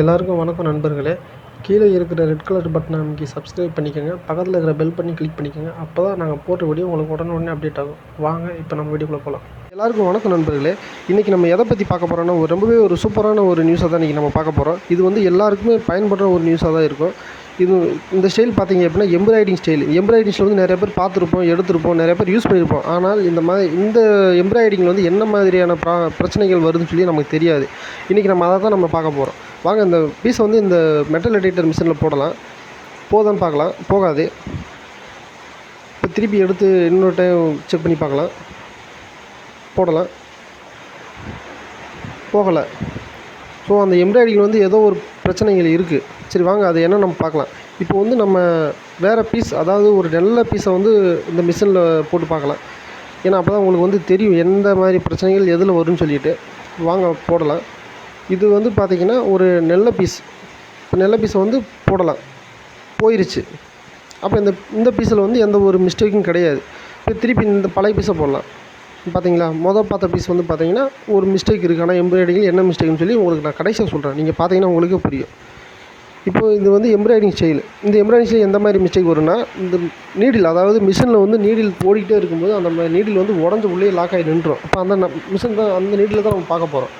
எல்லாருக்கும் வணக்கம் நண்பர்களே. கீழே இருக்கிற ரெட் கலர் பட்டனை அமைக்கி சப்ஸ்கிரைப் பண்ணிக்கோங்க. பக்கத்தில் இருக்கிற பெல் பண்ணி கிளிக் பண்ணிக்கோங்க. அப்போ தான் நாங்கள் போட்ட வீடியோ உங்களுக்கு உடனே அப்டேட் ஆகும். வாங்க இப்போ நம்ம வீடியோக்குள்ளே போகலாம். எல்லாருக்கும் வணக்கம் நண்பர்களே. இன்றைக்கி நம்ம எதை பற்றி பார்க்க போகிறோன்னா ரொம்பவே ஒரு சூப்பரான ஒரு நியூஸை தான் இன்றைக்கி நம்ம பார்க்க போகிறோம். இது வந்து எல்லாருக்குமே பயன்படுற ஒரு நியூஸாக தான் இருக்கும். இந்த ஸ்டைல் பார்த்தீங்க அப்படின்னா எம்ப்ராய்டிங் ஸ்டைல். எம்ப்ராய்டிங்ஸில் வந்து நிறைய பேர் பார்த்துருப்போம், எடுத்திருப்போம், நிறைய பேர் யூஸ் பண்ணியிருப்போம். ஆனால் இந்த எம்ப்ராய்டிங்கில் வந்து என்ன மாதிரியான பிரச்சனைகள் வருதுன்னு சொல்லி நமக்கு தெரியாது. இன்றைக்கி நம்ம அதை தான் நம்ம பார்க்க போகிறோம். வாங்க இந்த பீஸை வந்து இந்த மெட்டல் எடிட்டர் மிஷினில் போடலாம். போதான்னு பார்க்கலாம். போகாது. இப்போ திருப்பி எடுத்து இன்னொரு டைம் செக் பண்ணி பார்க்கலாம். போடலாம். போகலை. ஸோ அந்த எம்ப்ராய்டிங்கில் வந்து ஏதோ ஒரு பிரச்சனைகள் இருக்குது. சரி வாங்க அது என்ன நம்ம பார்க்கலாம். இப்போ வந்து நம்ம வேறு பீஸ், அதாவது ஒரு நல்ல பீஸை வந்து இந்த மிஷினில் போட்டு பார்க்கலாம். ஏன்னா அப்போ தான் உங்களுக்கு வந்து தெரியும் எந்த மாதிரி பிரச்சனைகள் எதில் வரும்னு சொல்லிட்டு. வாங்க போடலாம். இது வந்து பார்த்திங்கன்னா ஒரு நல்ல பீஸ். இப்போ நல்ல பீஸை வந்து போடலாம். போயிருச்சு. அப்போ இந்த பீஸில் வந்து எந்த ஒரு மிஸ்டேக்கும் கிடையாது. இப்போ திருப்பி இந்த பழைய பீஸை போடலாம். பார்த்தீங்களா, பார்த்த பீஸ் வந்து பார்த்தீங்கன்னா ஒரு மிஸ்டேக் இருக்குது. ஆனால் எம்ப்ராய்டிங்கில் என்ன மிஸ்டேக்னு சொல்லி உங்களுக்கு நான் கடைசியாக சொல்கிறேன். நீங்கள் பார்த்தீங்கன்னா உங்களுக்கே புரியும். இப்போ இது வந்து எம்ப்ராய்டிங் ஸ்டைல். இந்த எம்ப்ராய்டிங் ஸ்டைல் எந்த மாதிரி மிஸ்டேக் வரும்னா, இந்த நீடில், அதாவது மிஷினில் வந்து நீடில் ஓடிக்கிட்டே இருக்கும்போது அந்த நீடில் வந்து உடஞ்சி உள்ளே லாக் ஆகி நின்றுடும். அப்போ அந்த மிஷின் தான், அந்த நீடில் தான் நம்ம பார்க்க போகிறோம்.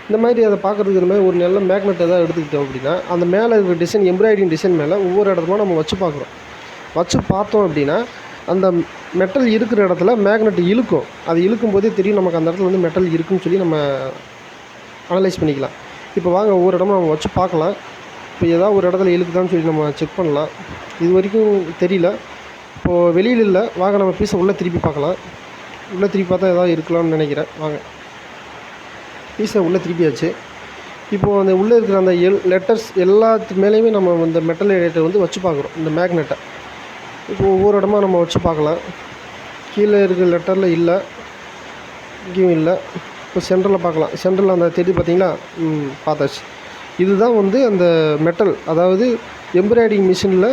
இந்த மாதிரி அதை பார்க்குறதுக்கு இந்த மாதிரி ஒரு நல்ல மேக்னெட் எதாவது எடுத்துக்கிட்டோம் அப்படின்னா, அந்த மேலே இருக்கிற டிசைன், எம்ப்ராய்டிங் டிசைன் மேலே ஒவ்வொரு இடத்துல நம்ம வச்சு பார்க்குறோம். வச்சு பார்த்தோம் அப்படின்னா அந்த மெட்டல் இருக்கிற இடத்துல மேக்னெட் இழுக்கும். அது இழுக்கும் போதே தெரியும் நமக்கு அந்த இடத்துல வந்து மெட்டல் இருக்குதுன்னு சொல்லி நம்ம அனலைஸ் பண்ணிக்கலாம். இப்போ வாங்க ஒவ்வொரு இடமும் நம்ம வச்சு பார்க்கலாம். இப்போ ஏதாவது ஒரு இடத்துல இழுக்குதான்னு சொல்லி நம்ம செக் பண்ணலாம். இது வரைக்கும் தெரியல. இப்போது வெளியில் இல்லை. வாங்க நம்ம பீஸை உள்ளே திருப்பி பார்க்கலாம். உள்ளே திருப்பி பார்த்தா ஏதாவது இருக்கலாம்னு நினைக்கிறேன். வாங்க பீஸை உள்ளே திருப்பியாச்சு. இப்போது அந்த உள்ளே இருக்கிற அந்த லெட்டர்ஸ் எல்லாத்து மேலேயுமே நம்ம இந்த மெட்டல் எடிட்டர் வந்து வச்சு பார்க்குறோம். இந்த மேக்னெட்டை இப்போ ஒவ்வொரு இடமா நம்ம வச்சு பார்க்கலாம். கீழே இருக்கிற லெட்டரில் இல்லை, இங்கேயும் இல்லை. இப்போ சென்டரில் பார்க்கலாம். சென்டரில் அந்த தெரியுது பார்த்தீங்களா? பார்த்தாச்சு. இதுதான் வந்து அந்த மெட்டல், அதாவது எம்ப்ராய்டிங் மிஷினில்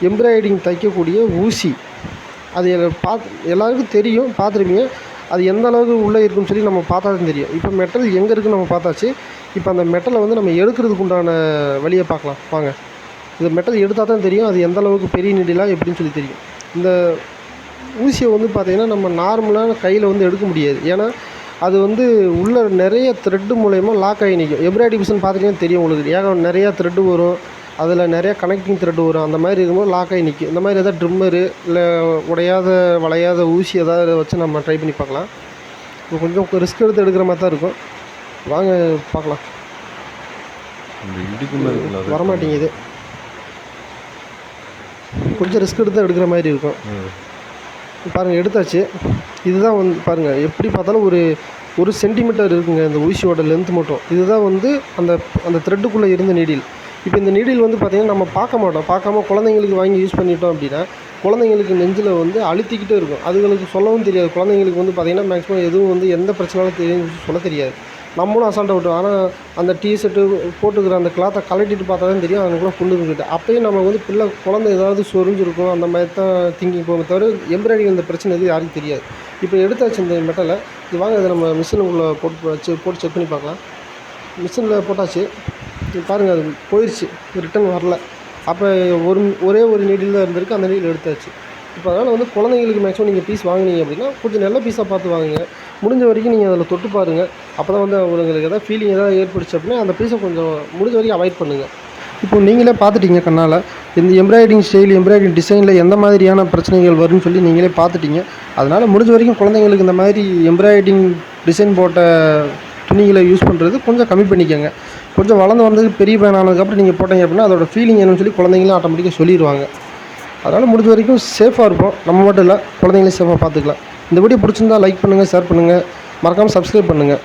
எம்ப்ராய்டிங் தைக்கக்கூடிய ஊசி. அது எல்லாருக்கும் தெரியும், பார்த்துருப்பீங்க. அது எந்த அளவுக்கு உள்ளே இருக்குன்னு சொல்லி நம்ம பார்த்தா தான் தெரியும். இப்போ மெட்டல் எங்கே இருக்குதுன்னு நம்ம பார்த்தாச்சு. இப்போ அந்த மெட்டலை வந்து நம்ம எடுக்கிறதுக்கு உண்டான வழியை பார்க்கலாம். வாங்க. இந்த மெட்டல் எடுத்தால் தான் தெரியும் அது எந்த அளவுக்கு பெரிய நீடிலாக எப்படின்னு சொல்லி தெரியும். இந்த ஊசியை வந்து பார்த்திங்கன்னா நம்ம நார்மலான கையில் வந்து எடுக்க முடியாது. ஏன்னா அது வந்து உள்ளே நிறைய த்ரெட்டு மூலயமா லாக் ஆகி நிற்கும். எம்ப்ராய்டிங் மிஷின் பார்த்துட்டிங்கன்னா தெரியும் உங்களுக்கு. நிறையா த்ரெட்டு வரும், அதில் நிறையா கனெக்டிங் த்ரெட்டு வரும். அந்த மாதிரி இருக்கும்போது லாக் ஆகி நிற்கும். இந்த மாதிரி எதாவது ட்ரிம்மரு இல்லை வளையாத ஊசி எதாவது வச்சு நம்ம ட்ரை பண்ணி பார்க்கலாம். இப்போ கொஞ்சம் ரிஸ்க் எடுத்து எடுக்கிற மாதிரி தான் இருக்கும். வாங்க பார்க்கலாம். வரமாட்டேங்குது. கொஞ்சம் ரிஸ்க் எடுத்து எடுக்கிற மாதிரி இருக்கும். பாருங்கள், எடுத்தாச்சு. இதுதான் வந்து பாருங்கள், எப்படி பார்த்தாலும் ஒரு சென்டிமீட்டர் இருக்குங்க இந்த ஊசியோட லென்த் மட்டும். இதுதான் வந்து அந்த த்ரெட்டுக்குள்ளே இருந்த நீடில். இப்போ இந்த நீடில் வந்து பார்த்திங்கன்னா நம்ம பார்க்காம குழந்தைங்களுக்கு வாங்கி யூஸ் பண்ணிட்டோம் அப்படின்னா குழந்தைங்களுக்கு நெஞ்சில் வந்து அழுத்திக்கிட்டே இருக்கும். அதுங்களுக்கு சொல்லவும் தெரியாது. குழந்தைங்களுக்கு வந்து பார்த்திங்கன்னா மேக்ஸிமம் எதுவும் வந்து எந்த பிரச்சனையும் தெரியும் சொல்ல தெரியாது. நம்மளும் அசால்ட்டாக விட்டோம். ஆனால் அந்த டிஷர்ட்டு போட்டுக்கிற அந்த கிளாத்தை கலட்டிட்டு பார்த்தா தான் தெரியும் அவனுக்குலாம் புண்ணுக்கிட்ட. அப்போயும் நம்ம வந்து குழந்தை ஏதாவது சொரிஞ்சிருக்கும் அந்த மாதிரி தான் திங்கிங் போக தவிர எம்ப்ராய்டிங் இந்த பிரச்சனை எதுவும் யாருக்கும் தெரியாது. இப்போ எடுத்தாச்சு இந்த மெட்டலை. இது வாங்க இதை நம்ம மிஷினுக்குள்ளே போட்டு செக் பண்ணி பார்க்கலாம். மிஷினில் போட்டாச்சு. பாருங்கள், அது போயிடுச்சு, ரிட்டன் வரல. அப்போ ஒரே ஒரு நீடில் தான் இருந்திருக்கு. அந்த நீடில் எடுத்தாச்சு. இப்போ அதனால் வந்து குழந்தைங்களுக்கு மேக்ஸிமம் நீங்கள் பீஸ் வாங்கினீங்க அப்படின்னா கொஞ்சம் நல்ல பீஸாக பார்த்து வாங்குங்க. முடிஞ்ச வரைக்கும் நீங்கள் அதில் தொட்டு பாருங்கள். அப்போ தான் வந்து உங்களுக்கு எதாவது ஃபீலிங் எதாவது ஏற்படுச்சு அப்படின்னா அந்த பீஸை கொஞ்சம் முடிஞ்ச வரைக்கும் அவாய்ட் பண்ணுங்கள். இப்போ நீங்களே பார்த்துட்டீங்க கண்ணால் இந்த எம்ப்ராய்டிங் ஸ்டைல், எம்ப்ராய்டிங் டிசைனில் எந்த மாதிரியான பிரச்சனைகள் வரும்னு சொல்லி நீங்களே பார்த்துட்டீங்க. அதனால் முடிஞ்ச வரைக்கும் குழந்தைங்களுக்கு இந்த மாதிரி எம்ப்ராய்டிங் டிசைன் போட்ட துணிகளை யூஸ் பண்ணுறது கொஞ்சம் கம்மி பண்ணிக்கோங்க. கொஞ்சம் வளர்ந்து வந்தது பெரிய பையனானதுக்கப்புறம் நீங்கள் போட்டீங்க அப்படின்னா அதோட ஃபீலிங் என்னன்னு சொல்லி குழந்தைங்களும் ஆட்டோமேட்டிக்காக சொல்லிடுவாங்க. அதனால் முடிஞ்ச வரைக்கும் சேஃபாக இருப்போம். நம்ம மட்டும் இல்லை, குழந்தைங்களையும் சேஃபாக பார்த்துக்கலாம். இந்த வீடியோ பிடிச்சிருந்தால் லைக் பண்ணுங்கள், ஷேர் பண்ணுங்கள், மறக்காமல் சப்ஸ்கிரைப் பண்ணுங்கள்.